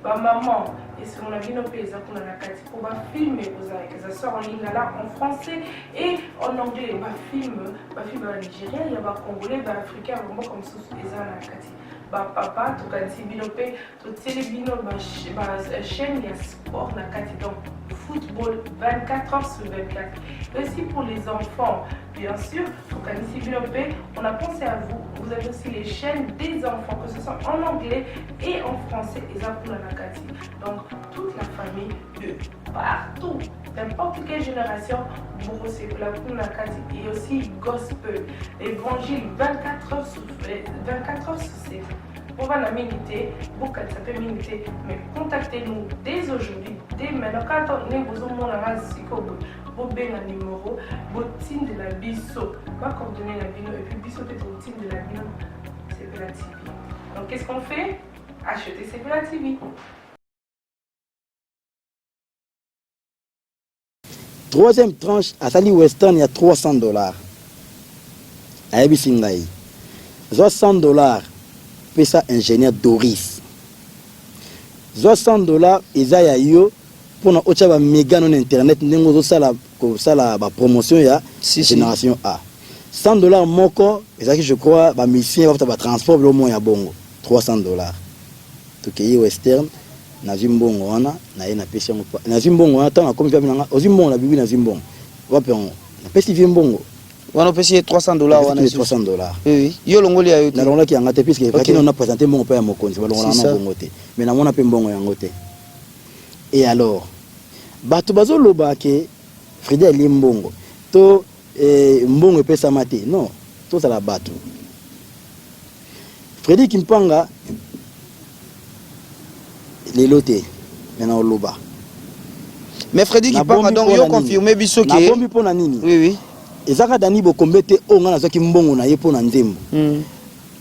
Bah maman, et si on a vu nos pays, pour filmer, que ça sort en ligne là en français et en anglais, film en Nigérien, il y a des Congolais, des Africains, vraiment comme ça, les Anakati. Bah papa, tu as dit binope, tu as dit bino, chaîne, il y a sport, donc football 24 heures sur 24. Et aussi pour les enfants, bien sûr, on a pensé à vous. Vous avez aussi les chaînes des enfants, que ce soit en anglais et en français, et ça pour la Nakati. Donc, toute la famille de partout, n'importe quelle génération, vous recevez la pour la Nakati. Et aussi gospel, l'évangile 24 heures sur 7. On va la militer, beaucoup de ça peut militer, mais contactez-nous dès aujourd'hui, dès maintenant. Quand on est besoin de la vous avez un numéro, vous team de la biso, va coordonner la bino et puis biso peut être au team de la bino, c'est la TV. Donc qu'est-ce qu'on fait? Acheter c'est la TV. Troisième tranche, à Sali Western, il y a $300. À Ebisingaï. $60. Pesa ingénieur Doris. $60 Isaiah yo pour na ocha ba méga non internet nengo ça la promotion ya génération A. $100 moko ezaki je crois ba mission va transport au moins ya bongo. $300. To ke Western na zimbongo wana na ye na pesa ngo na zimbongo wana tant comme bien na ozimbongo na bibi na zimbongo. Va pe on na pesa zimbongo. On peut payer $300 wana $300. Oui, yo longoli ayo. Na longola ki ngate puisque on a présenté mon père mokonzi, ba longola na bongote. Mais na mona pe mbongo yangote. Et alors bato bazo loba ke Fredy ali mbongo. To mbongo pesa mate. Non, to ça la bato. Fredy Kimpanga les lotés maintenant loba. Mais Fredy Kimpanga donc yo confirmé biso ke na bombi pona nini? Oui oui. Ezaka dani bo kombete o ngana zaki mbongo na ye pona nzembo.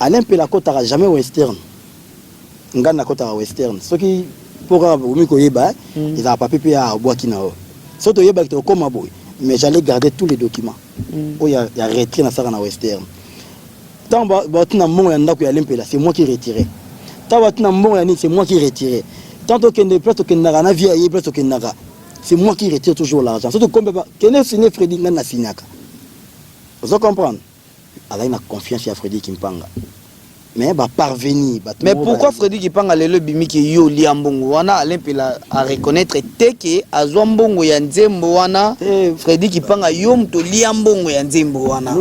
Alain Pela kota jamais western. Ngana kota western. Soki pour mi ko yeba, ils a pas pépé à bois kinao. Soto yeba ki to koma boy, mais j'allais garder tous les documents. Oh il y a retrait na sara na western. Tant ba tina mbongo ya ndako ya Alain Pela, c'est moi qui retirais. Tant ba tina mbongo ya ni c'est moi qui retirais. Tant que ne place que na via ye place que na c'est moi qui retire toujours l'argent. Surtout comme Kene signé Fredy ngana signaka. Vous comprenez? Elle a une confiance à Fredy Kimpanga. Mais va parvenir. Mais pourquoi Fredy Kimpanga le bimi ki yo liambongo wana Alain Pela à reconnaître teke azwambongo ya nzembo wana Fredy Kimpanga yo mto liambongo ya nzembo wana.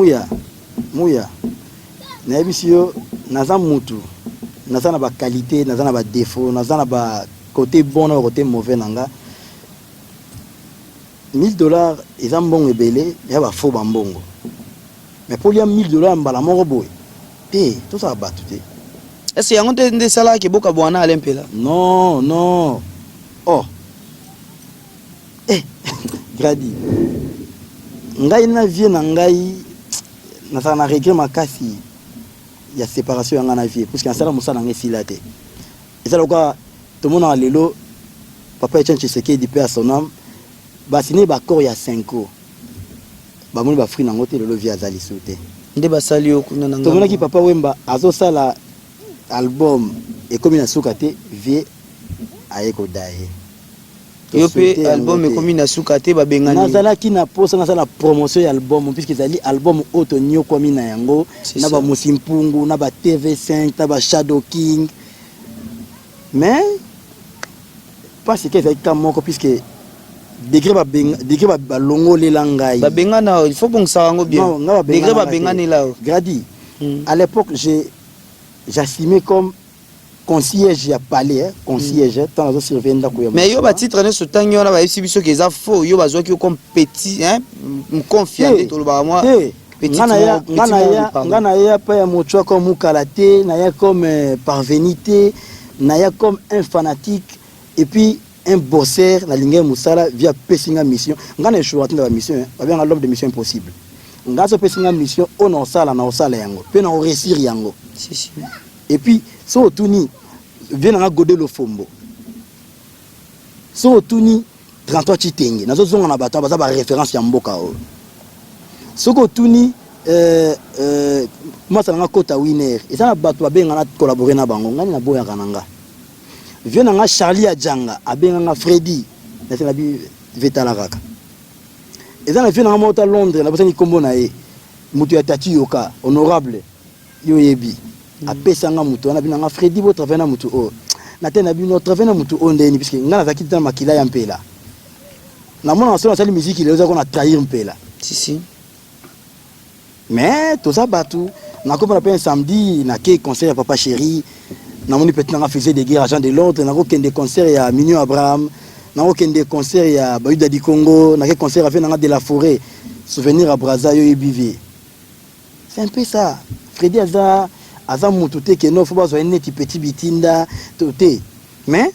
Muya. Na ebisio naza mutu. Naza na ba qualité, naza na ba défaut, naza na ba côté bon na côté mauvais nanga. $1000 eza mbongo ebele ya ba faux bambongo. Mais pour lui $1000 mbala moko boy. Tout ça battu. Est-ce qu'il y a un salaire qui est beaucoup à Alain Pela? Non. Oh. Gradi. Ngai na vie na ngai na sa na regret makasi. Il y a séparation en na vie parce que ça musala ngai silate. Et ça loka tout le monde a lelo papa Etienne Tshisekedi paix à son âme. Ba signé ba corps il y a 5 ans. Ba moni ba free na ngote lelo via zali sauté. Nde basali yo kuna nanga. Tomona ki papa Wemba azo sala album et comme na sukate vie ayeko daye. Yo pe album et comme na sukate ba bengani. Nazala ki na posa na sala promotion ya album puisque zali album auto nyo komi na yango na ba Musimpungu na ba TV5 na ba Shadow King. Mais parce que c'est comme moko puisque degré ba longo le langai ba bengana il faut bon ça bien degré ba bengani là Gradi à l'époque j'assumais comme concierge ya palais concierge tant aux surveillant d'ako mais yo ba titre ne sotanyo na ba exhibition que ça faux yo ba zo ki comme petit hein me confiant tout le ba moi petit ngana ya pa ya mocho comme mukalate na ya comme parvenité na ya comme un fanatique et puis un bosseur na lingé musala via pesinga mission ngana choix na mission ba bien l'homme de mission impossible ngazo pesinga mission on sala na osala yango pe na réussir yango si et puis so tuni vient na godé le fombo so tuni 33 chitenge nazo zonga na bato baza ba référence ya mboka o soko tuni moi ça na kota winner et ça na bato ba benga na collaborer na bango ngani na boya kananga vient na Charlie Adjanga abenga na Fredy na c'est la bi vetala kaka et ça na vient na mota Londres na bosani kombo na e mutu ya tati yoka honorable yo yebi apesanga mutu na bina na Fredy bo travailler na mutu o na tena bino travailler na mutu o ndeni puisque ngana zakita makila ya mpela na mona solo sali musique il a trahir mpela si mais tout ça batou na ko un samedi na ke concert papa chéri na moni petit na faisait des guerres agents de l'ordre na ko kende concert ya Mignon Abraham na ko kende concert ya Bayuda di Congo na ke concert avec na de la forêt souvenir à Braza yo bivé c'est un peu ça Freddy aza mututé que non faut pas un petit bitinda toté mais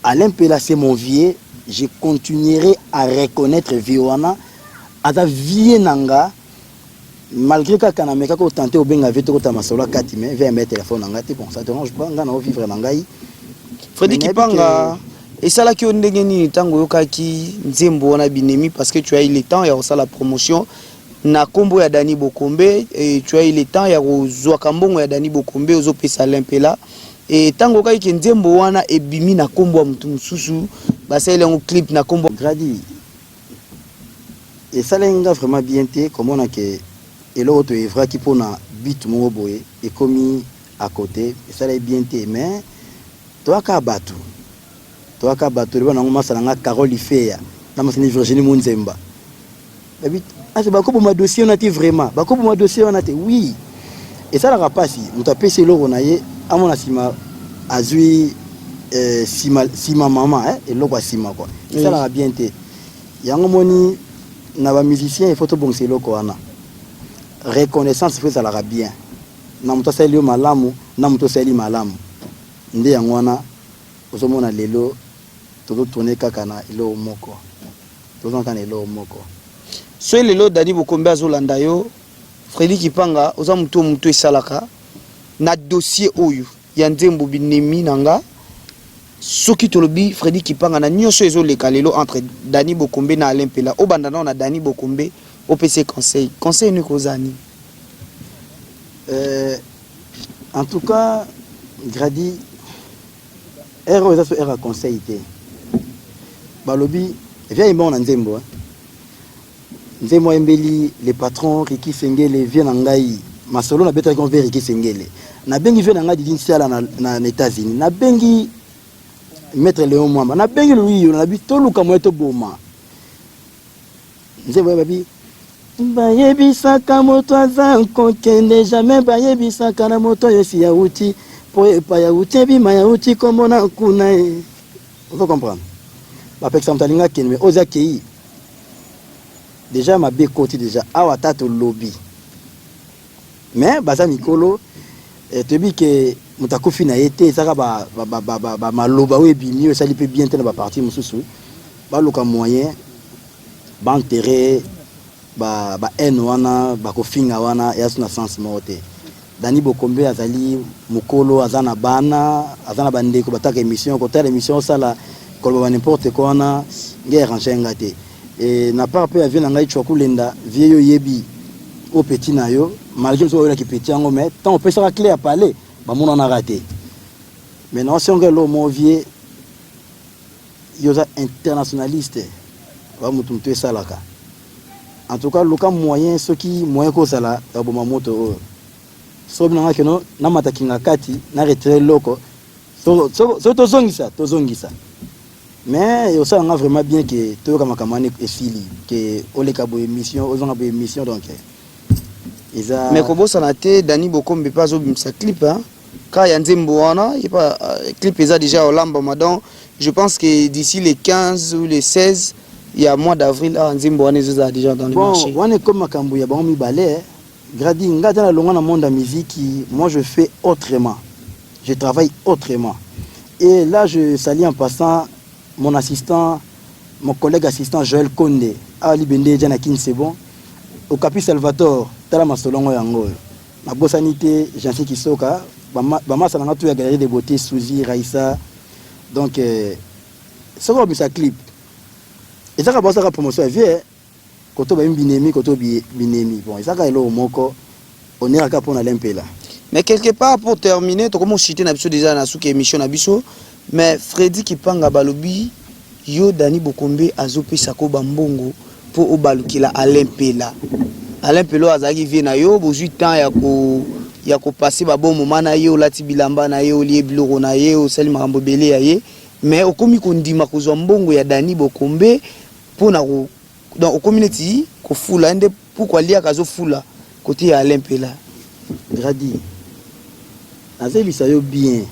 Alain Pela c'est mon vieux je continuerai à reconnaître Viwana aza vie nanga malgré que quand on a tenté au benga veto ta masolo 4 mais vers mettre téléphone nanga bon ça dérange pas ngana o vivre nangai Freddy Kipanga et ça là qui on ndengeni tango yokaki nzembo wana binemi parce que tu as eu le temps ya ça la promotion na kombo ya Dani Bokombe et tu as eu le temps ya kozwa kambongo ya Dani Bokombe ozo pesa Limpela et tango kaki nzembo wana ebimi na kombo ya mutu mususu basa ile un clip na kombo Gradi et ça là vraiment bien té comme on a que et l'autre est vrai qui pour na bit mo boye et commis à côté et ça là bien té mais toi ka batu le bana ngoma salanga Carole Ifeya na masini Virginie Munzemba bit ah c'est ba ko ma dossier on a été vraiment ba ko ma dossier on a été oui et ça la rapasi on t'a payé l'euro na ye à mon asima azui sima maman hein et l'euro sima quoi ça la bien té yango moni na ba musicien il faut to bon c'est loko ana reconnaissance fait ça la bien na muto sali malamu na muto sali malamu nde yango wana ozomona lelo todo tourner kaka na ilo moko todo kana ilo moko so lelo Dani Bokombe azolanda yo Freddy Kipanga oza muto esalaka na dossier oyo ya nzembo binemi nanga soki tolobi Freddy Kipanga na nyonso ezoleka lelo entre Dani Bokombe na Alain Pela obandana na Dani Bokombe OPC conseil ni kozani en tout cas Gradi ero eza so era conseil te balobi via imba na nzembo nzembo embeli les patrons Riki Sengele vient na ngai masolo na beta kon Riki Sengele na bengi vient na ngai di Siala na États-Unis na bengi maître Léon Mwamba na bengi lui na bi toluka moto boma nzembo babi bayebisaka moto aza nkokende jamais bayebisaka na moto yesi ya uti po epa ya uti bima ya uti komona kuna on va comprendre ba par exemple talinga kenme oza kei déjà ma be côté déjà awa tato lobby mais baza mikolo te bi que mutakufi na été saka ba maloba we bimi ça li peut bien tenir ba partie mususu ba loka moyen ba enterrer ba haine wana ba kofinga wana ya suna sens mote Dani Bokombe azali mukolo azana bana azana bandeko bataka émission ko telle émission ça la ko n'importe quoi na guerre enchenga te et na pas peu avion ngai chokulenda vieyo yebi au petit na yo malgré so yo ki petit ngo mais tant on peut ça clé à parler ba mon on a raté mais non si on gelo mon vieux yo za internationaliste ba mutu mtu salaka en tout cas le cas moyen ce qui moyen ko sala ba moto so bina que non na matakinga kati na retrait loko so tozongisa mais yo ça on a vraiment bien que to kama kamane esili que oleka bo émission ozonga bo émission donc isa mais ko bossa te Dani Bokombe pas zo bimsa clip hein quand ya nzembo wana il pas clip eza déjà au lamba madon je pense que d'ici les 15 ou les 16 il y a mois d'avril nzembo wana eza déjà dans le marché bon wana comme makambo ya ba mi balé Gradi ngata na longa na monde de musique moi je fais autrement je travaille autrement et là je salue en passant mon assistant mon collègue assistant Joël Konde Ali Bende Jana Kinsebon au Capi Salvatore tala masolongo yango na bosanité Jansi Kisoka ba salanga tout ya galerie de beauté Suzy Raissa donc ça va sa clip et ça va promotion vie koto ba binemi koto binemi bon ça ka elo moko on est à pour na Limpela mais quelque part pour terminer to comme citer na biso déjà na souki émission na biso mais Freddy Kipanga balobi yo Dani Bokombe azopesa ko bambongo pour obalukila Alain Pela azaki vie na yo bozui temps ya ko passer ba bon moment na yo lati bilamba na yo lié biloko na yo sali makambo belé ya ye mais okomi kondima kozwa mbongo ya Dani Bokombe pour na dans community ko fula ende pourquoi lia kazo fula côté Alain Pela Gradi azebisa yo bien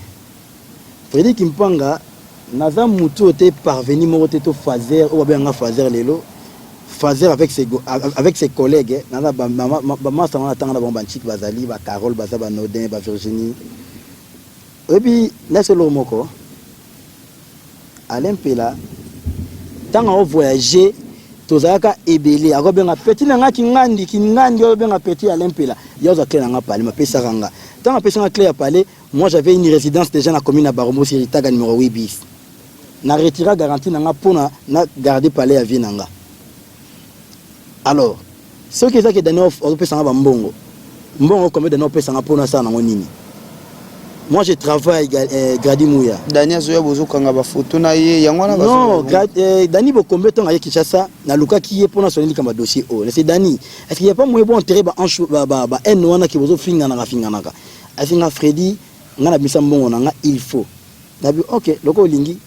Frédéric Kimpanga naza mutu te parvenu mo te to fazer ou bien nga fazer lelo fazer avec ses collègues naza ba mama sama tanga na bomba chik bazali ba Carole baza ba Nodin ba Virginie et puis laisse le moko Alain Pela tanga o voyager tozaka ebele akobenga petit nanga kingandi obenga petit Alain Pela yoza clé nanga pale ma pesa ranga tant ma pesa clé à palais moi j'avais une résidence déjà na commune à Baromo Siritaga numéro 8 bis na retira garantie nanga pona na garder palais à Vinanga alors ce qui est ça que Daniel au pesa nga mbongo combien de no pesa nga pona ça na nini moi je travaille Gradi Mouya Daniel Zoya bozo kanga ba photo na ye yangwana ba non Dani Bokombe tonga ye Kinshasa na luka ki ye pona soneli kama dossier oh c'est Dani est-ce qu'il y a pas moyen bon enterrer ba ancho ba en wana ki bozo finga na naka asinga Freddy ngana bisa mbongo nanga il faut dabi OK loko lingi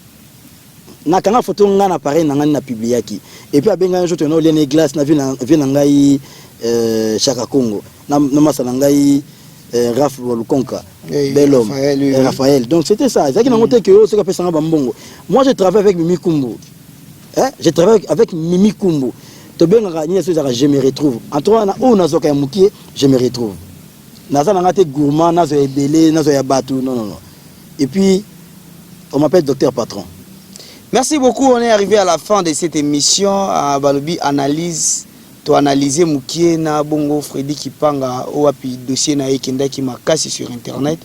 na kanga photo ngana pareil nanga na publiaki et puis abenga un jour to no lene glace na vina ngai Chaka Congo na masala ngai Raph Lukonka, bel homme, Raphaël. Donc c'était ça. C'est que moi je travaille avec Mimi Kumbu. Je travaille avec Mimi Kumbu. Je me retrouve. En toi, je me retrouve. Naza nangate gourmand, nazo ebele, nazo yabatu, non. Et puis, on m'appelle Docteur Patron. Merci beaucoup. On est arrivé à la fin de cette émission. À Balobi Analyse. To analyser mukie na bongo Freddy Kipanga o api dossier na ekenda ki makasi sur internet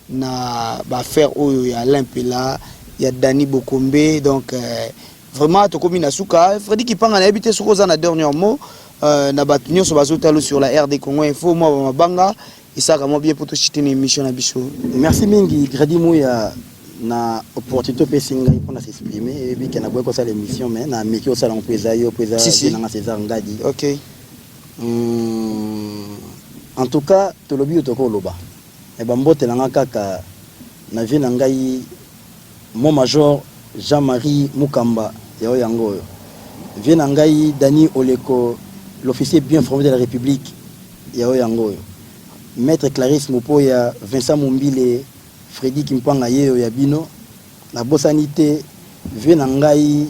na ba faire oyo ya Alain Pela ya Dani Bokombe donc vraiment to komi na suka Freddy Kipanga na habité soko za na dernier mot na batunyo so bazotalo sur la RD Congo Info moi mabanga isaka mo bien pour to chiter une émission na biso. Merci mingi Gradi Mouya na opportunité pesinga pour s'exprimer et puis kana boye ko ça l'émission mais na meki o sala mpeza na César Ngadi. OK. En tout cas to lobi to ko loba e bambote na kaka na vie na ngai mon major Jean-Marie Mukamba yao yango vie na ngai Dani Oleko l'officier bien formé de la République yao yango maître Clarisse Mopoya Vincent Mumbile Freddy Kimpanga yeyo ya bino na bosanité vie na ngai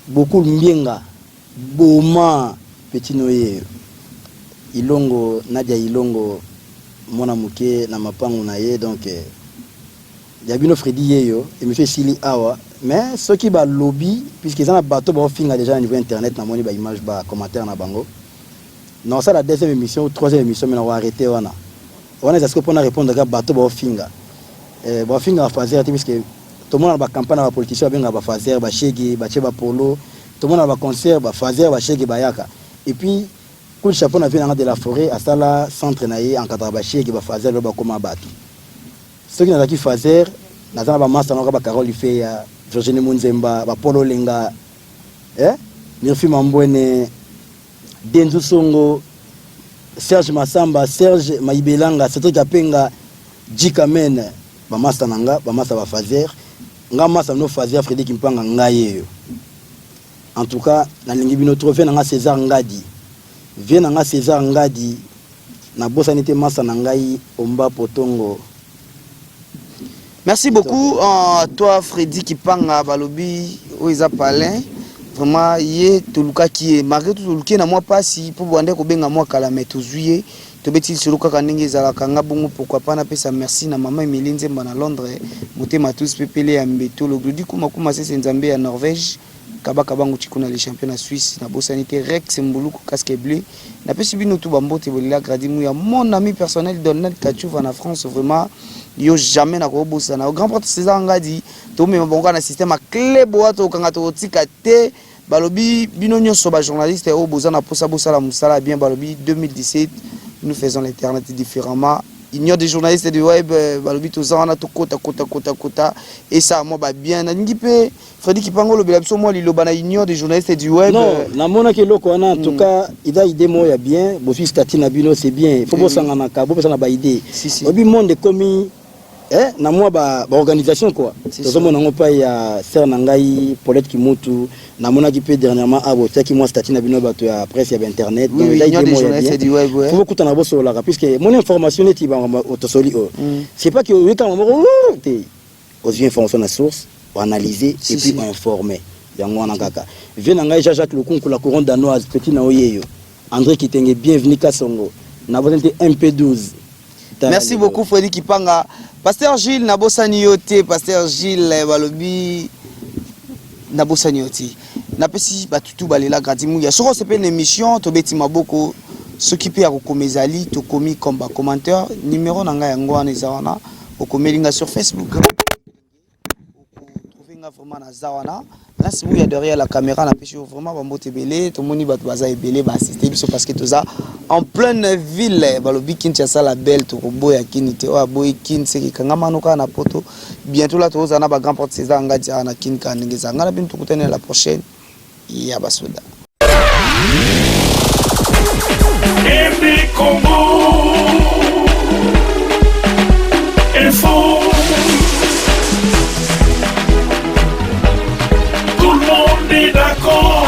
beaucoup mbienga boma petit noye Ilongo Nadia Ilongo mona muke na mapango na ye donc ya bino Freddy yeyo et monsieur Sili awa mais ce qui ba lobby puisque ils ont bateau ba finga déjà au niveau internet na moni ba image ba commentaire na bango non ça la deuxième émission ou troisième émission mais on va arrêter wana on est à ce que pour répondre à bateau ba finga va fazer parce que tout le monde a campagne ba politicien ba ba fazer ba shegi ba cheba polo tout le monde a concert ba fazer ba shegi ba yaka et puis coup chapeau na vient de la forêt à ça la centre naïe en cadre ba shegi ba fazer ba koma batu ceux qui n'a qui fazer na za ba master na ba Carole fait ya Virginie Munzemba ba Polo Lenga Mirfi Mambwene Denzu Songo Serge Massamba, Serge Maibelanga, Cédric Apenga, Djikamen, Bamasa Nanga, Bamasa Bafazer, Ngamasa no Fazer, Frédéric Kimpanga Ngaye. En tout cas, na lingibino trophée nanga César Ngadi. Vient nanga César Ngadi, na bosanité Massa Nangai, Omba Potongo. Merci beaucoup, toi Freddy Kipanga Balobi, Oiza Palin. Vraiment, yé toluka qui est malgré tout toluka na moi pas si pour bande ko benga moi kala mais to zuye to beti suluka kanenge zala kanga bongo pourquoi pas na pesa merci na maman Emeline Zemba na Londres motema tous pepele ya mbeto le gludi kuma kuma c'est Nzambe ya Norvège kabaka bango tikuna les champions Suisse na bosanité Rex Mbuluku casque bleu na pesi bino tout bambote bolila Gradi Mouya mon ami personnel Donald Kachouva na France vraiment yo jamais na ko bossa na grand porte César Ngadi to me bonga na système a clé boato kanga to tika te Balobi bino nyonso ba journaliste o bozana posa bosala musala bien Balobi 2017 nous faisons l'internet différemment il y a des journalistes du web Balobi to zana to kota et ça moi ba bien na ngipe Freddy Kipanga lo belabso moi liloba na il y a des journalistes du web non na mona ke loko na en tout cas il a idée moi bien bo fi statut na bino c'est bien il faut bosanga na ka bo pesa na ba idée obi monde commis na moi ba organisation quoi. Tout mon nango pa ya sœur nangai Paulette Kimutu na mona qui peut dernièrement aboter qui moi statut na bino bato ya presse ya internet donc il y a des journalistes du web ouais. Faut beaucoup na bosso là puisque mon information est ba autosoli c'est pas que quand on aux informations à source pour analyser et puis informer yango wana kaka vient nangai Jacques Lukunku la couronne danoise petit na oyeyo André Kitenge bienvenue Kasongo na voté MP12. Merci beaucoup Freddy Kipanga. Pasteur Gilles Nabosani yote, Pasteur Gilles Balobi Nabosani yote. Napesi batutu balela gradimu ya soko c'est une émission to beti maboko ce qui peut akokomezali to komi comme commentaire numéro nanga yango wana ezawana okomelinga sur Facebook. Vraiment na zawana là si vous y a derrière la caméra na pêche vraiment bambote belé to moni bato baza ebelé ba assister biso parce que toza en pleine ville balobi Kinshasa la belle to boya kinité wa boy kin seki kanga manuka na poto bientôt là toza na ba grand porte César ngati na kinka ngeza ngala bin tukutane la prochaine ya basoda RD Congo Info. Tout le monde est d'accord.